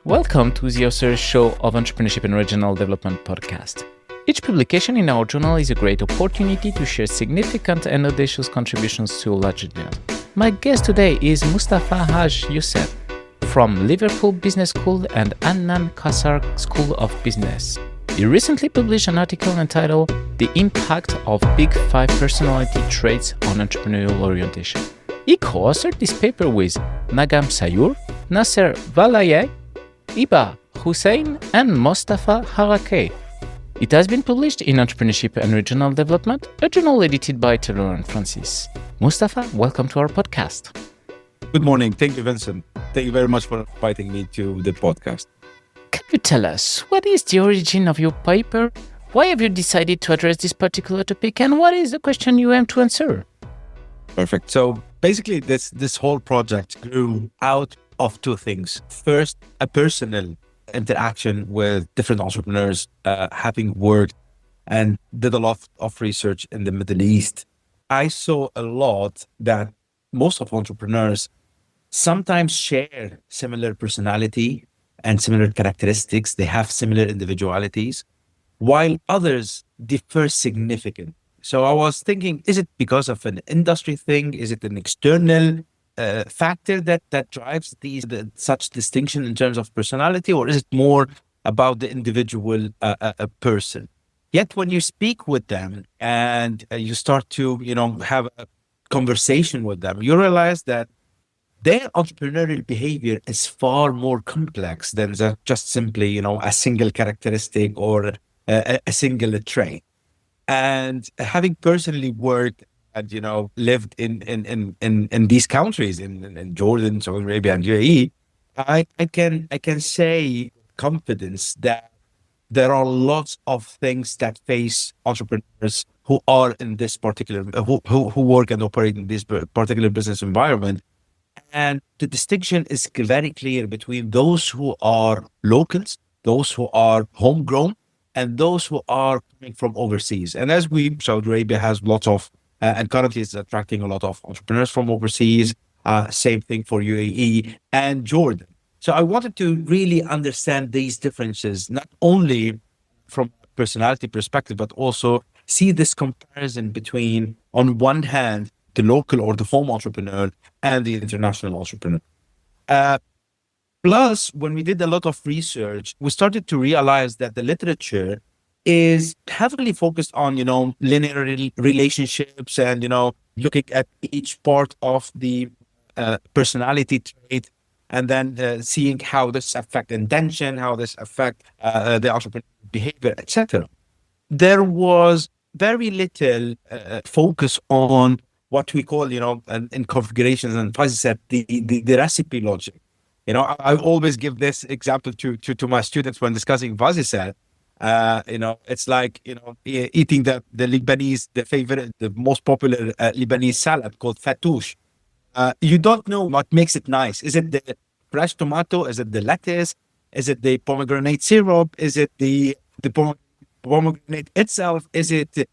Welcome to the author's show of Entrepreneurship and Regional Development podcast. Each publication in our journal is a great opportunity to share significant and audacious contributions to a large audience. My guest today is Moustafa Haj Youssef from Liverpool Business School and Annan Qasar School of Business. He recently published an article entitled The Impact of Big 5 Personality Traits on Entrepreneurial Orientation. He co-authored this paper with Nagam Sayur, Nasser Valayeh, Iba Hussein, and Moustafa Haj. It has been published in Entrepreneurship and Regional Development, a journal edited by Taylor and Francis. Moustafa, welcome to our podcast. Good morning. Thank you, Vincent. Thank you very much for inviting me to the podcast. Can you tell us what is the origin of your paper? Why have you decided to address this particular topic, and what is the question you aim to answer? Perfect. So basically, this whole project grew out of two things. First, a personal interaction with different entrepreneurs, having worked and did a lot of research in the Middle East. I saw a lot that most of entrepreneurs sometimes share similar personality and similar characteristics. They have similar individualities, while others differ significantly. So I was thinking, is it because of an industry thing? Is it an external factor that drives such distinction in terms of personality, or is it more about the individual person? Yet when you speak with them and you start to have a conversation with them, you realize that their entrepreneurial behavior is far more complex than just simply a single characteristic or a single trait. And having personally worked and lived in these countries, in Jordan, Saudi Arabia, and UAE, I can say with confidence that there are lots of things that face entrepreneurs who are in this particular who work and operate in this particular business environment. And the distinction is very clear between those who are locals, those who are homegrown, and those who are coming from overseas. And as Saudi Arabia has lots of, and currently is attracting a lot of entrepreneurs from overseas, same thing for UAE and Jordan. So I wanted to really understand these differences, not only from a personality perspective, but also see this comparison between, on one hand, the local or the home entrepreneur and the international entrepreneur. Plus, when we did a lot of research, we started to realize that the literature is heavily focused on, linear relationships and, looking at each part of the personality trait and then seeing how this affects intention, how this affects the entrepreneurial behavior, etc. There was very little focus on what we call, in configurations and fuzzy set, the recipe logic. I always give this example to my students when discussing fuzzy set. It's like, eating the Lebanese, the most popular Lebanese salad called fattoush. You don't know what makes it nice. Is it the fresh tomato? Is it the lettuce? Is it the pomegranate syrup? Is it the pomegranate itself? Is it, the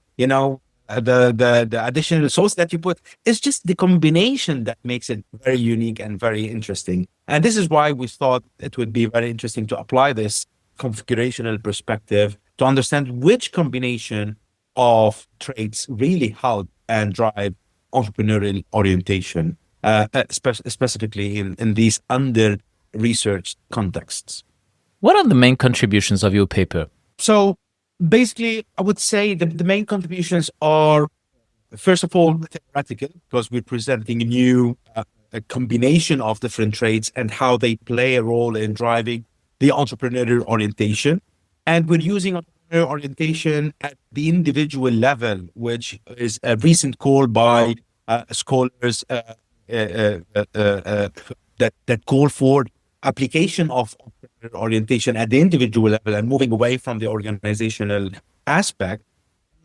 additional sauce that you put? It's just the combination that makes it very unique and very interesting. And this is why we thought it would be very interesting to apply this configurational perspective to understand which combination of traits really help and drive entrepreneurial orientation, specifically in these under-researched contexts. What are the main contributions of your paper? So basically, I would say the main contributions are, first of all, theoretical, because we're presenting a combination of different traits and how they play a role in driving the entrepreneurial orientation. And we're using entrepreneurial orientation at the individual level, which is a recent call by scholars that call for application of entrepreneurial orientation at the individual level and moving away from the organizational aspect.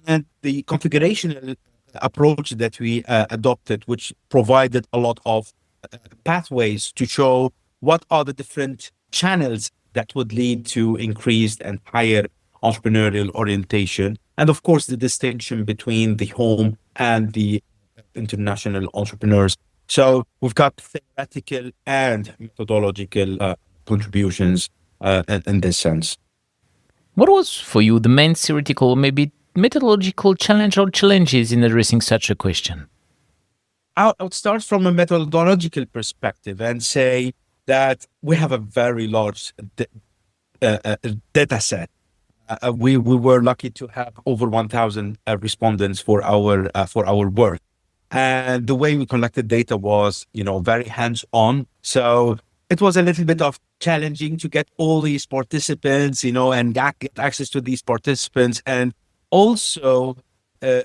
And the configurational approach that we adopted, which provided a lot of pathways to show what are the different channels that would lead to increased and higher entrepreneurial orientation. And of course, the distinction between the home and the international entrepreneurs. So we've got theoretical and methodological contributions in this sense. What was for you the main theoretical, maybe methodological challenge or challenges in addressing such a question? I would start from a methodological perspective and say that we have a very large data set. We were lucky to have over 1,000 respondents for our work, and the way we collected data was, very hands-on. So it was a little bit of challenging to get all these participants, and get access to these participants, and also uh,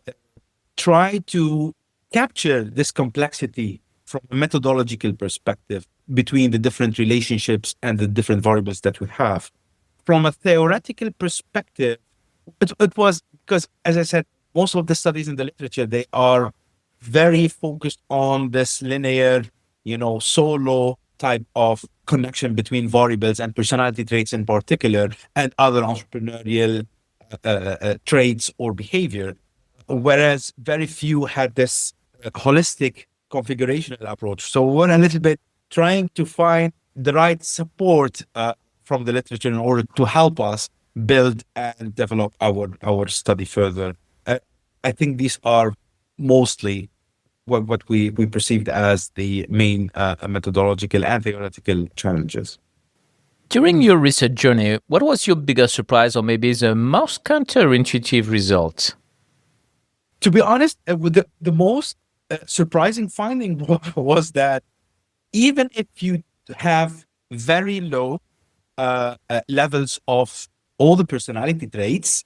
try to capture this complexity from a methodological perspective between the different relationships and the different variables that we have. From a theoretical perspective, it was because, as I said, most of the studies in the literature, they are very focused on this linear, solo type of connection between variables and personality traits in particular, and other entrepreneurial traits or behavior. Whereas very few had this holistic configurational approach. So we're a little bit trying to find the right support from the literature in order to help us build and develop our study further. I think these are mostly what we perceived as the main methodological and theoretical challenges. During your research journey, what was your biggest surprise or maybe the most counterintuitive result? To be honest, with the most surprising finding was that even if you have very low levels of all the personality traits,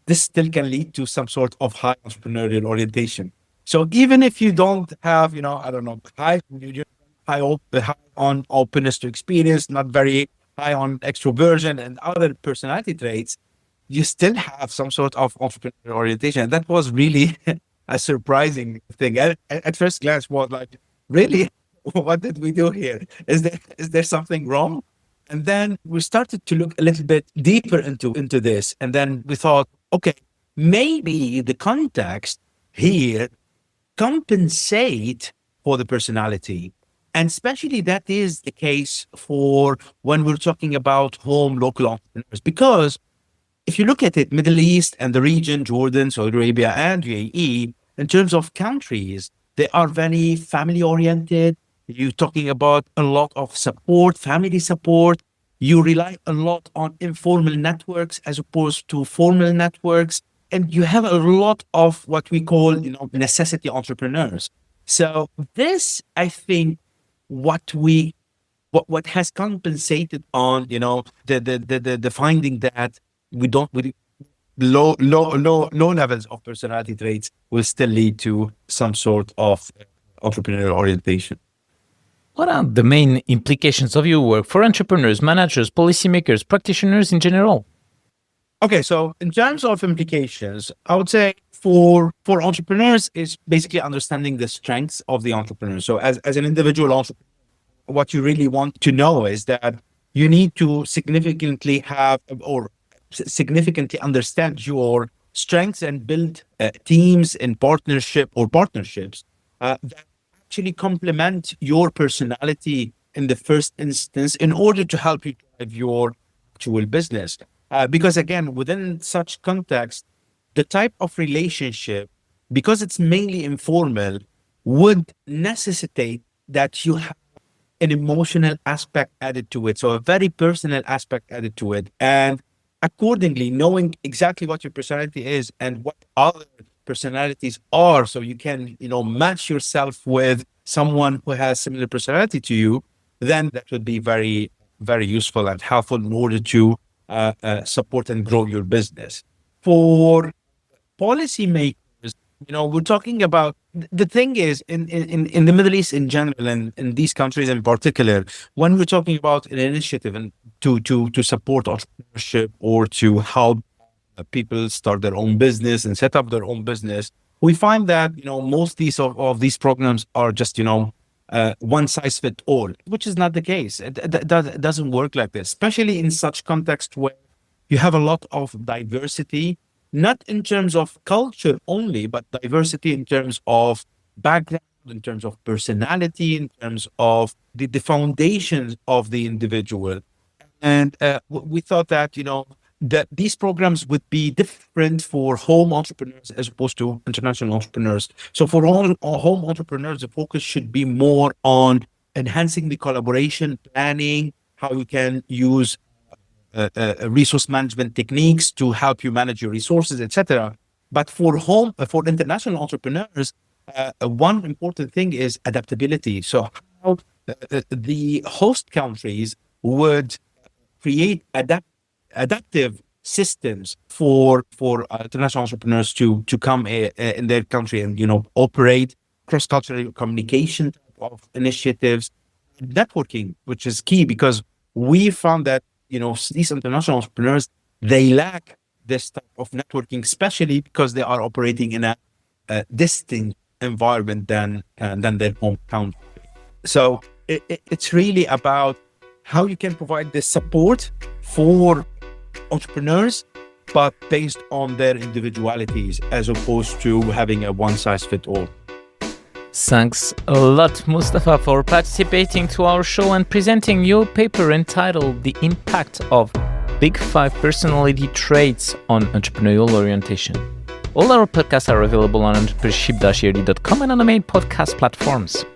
this still can lead to some sort of high entrepreneurial orientation. So even if you don't have, I don't know, high on openness to experience, not very high on extroversion and other personality traits, you still have some sort of entrepreneurial orientation. And that was really a surprising thing. At first glance, was like, really, what did we do here? Is there something wrong? And then we started to look a little bit deeper into this, and then we thought, okay, maybe the context here compensate for the personality. And especially that is the case for when we're talking about home local entrepreneurs. Because if you look at it, Middle East and the region, Jordan, Saudi Arabia, and UAE, in terms of countries, they are very family oriented. You're talking about a lot of support, family support. You rely a lot on informal networks as opposed to formal networks. And you have a lot of what we call, necessity entrepreneurs. So this, I think, what has compensated on, the finding that we low levels of personality traits will still lead to some sort of entrepreneurial orientation. What are the main implications of your work for entrepreneurs, managers, policymakers, practitioners in general? Okay, so in terms of implications, I would say for entrepreneurs is basically understanding the strengths of the entrepreneur. So as an individual entrepreneur, what you really want to know is that you need to significantly have or significantly understand your strengths and build teams in partnerships that actually complement your personality in the first instance in order to help you drive your actual business. Because again, within such context, the type of relationship, because it's mainly informal, would necessitate that you have an emotional aspect added to it. So a very personal aspect added to it. And accordingly, knowing exactly what your personality is and what other personalities are, so you can, match yourself with someone who has similar personality to you, then that would be very, very useful and helpful in order to support and grow your business. For policymakers, we're talking about the thing is in the Middle East in general and in these countries in particular, when we're talking about an initiative and to support entrepreneurship or to help people start their own business and set up their own business, we find that most of these programs are just one size fit all, which is not the case. It doesn't work like this, especially in such context where you have a lot of diversity, not in terms of culture only, but diversity in terms of background, in terms of personality, in terms of the foundations of the individual. And we thought that, that these programs would be different for home entrepreneurs as opposed to international entrepreneurs. So for all home entrepreneurs, the focus should be more on enhancing the collaboration, planning, how you can use resource management techniques to help you manage your resources, etc. But for international entrepreneurs, one important thing is adaptability. So how the host countries would create adaptive systems for international entrepreneurs to come in their country and operate cross-cultural communication of initiatives, networking, which is key because we found that these international entrepreneurs, they lack this type of networking, especially because they are operating in a distinct environment than their home country. So it's really about how you can provide this support for entrepreneurs, but based on their individualities as opposed to having a one-size-fits-all. Thanks a lot, Moustafa, for participating to our show and presenting your paper entitled The Impact of Big 5 Personality Traits on Entrepreneurial Orientation. All our podcasts are available on entrepreneurship-early.com and on the main podcast platforms.